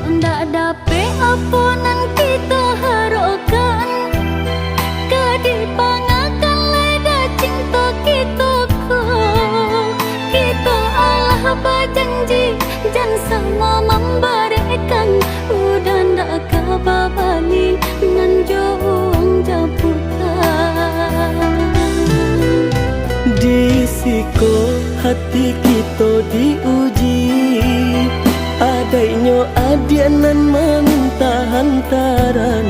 ndak dapet apa nan kita harapkan. Kadipangakan leda cinta kita ko. Kita Allah berjanji dan sama memberikan. Udah ndak kababali nan joang japutan. Di siko hati kita diuji, adanya adianan meminta hantaran.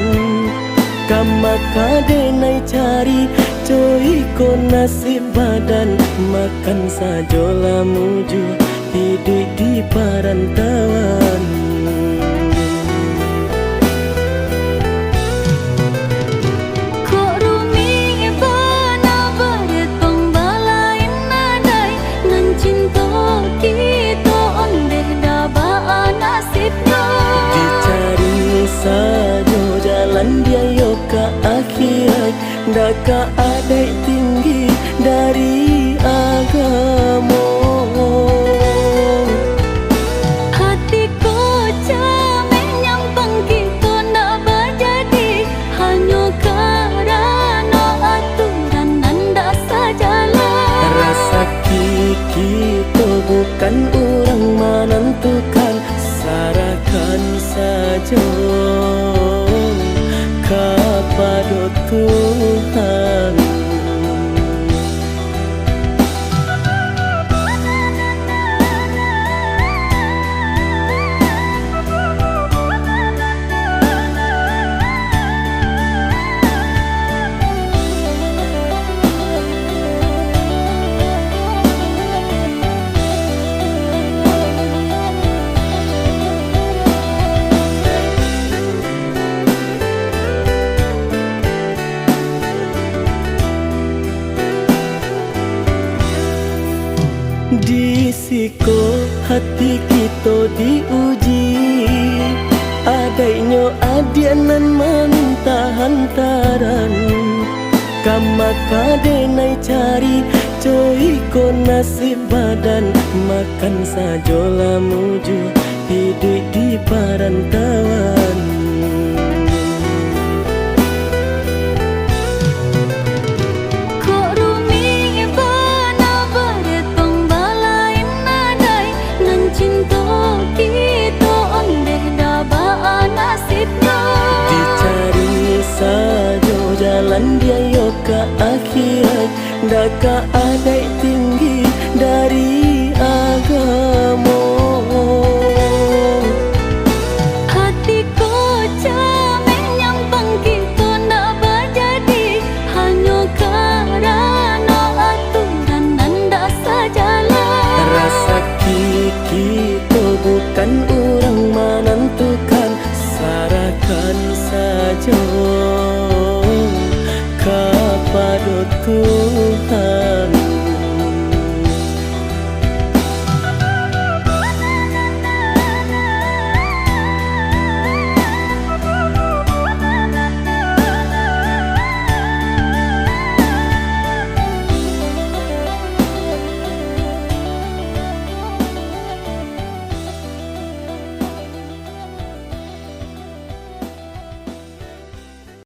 Kama kadenai cari coy ko nasib badan, makan sajola muju hidup di perantauan. Sajo jalan dia yo ke akhirat, daka adai tinggi dari agama. Hatiku camen nyampang kita ndak berjadi, hanya karena aturan ndak sajalan. Rasa kita bukan orang menentukan, sarahkan saja kepada Tuhan. Di siko hati kita diuji, adanya adianan meminta hantaran. Kama kadenai cari coy ko nasib badan, makan sajola muju hidup di perantauan. Dicari saja jalan dia yo ke akhirat, daka adai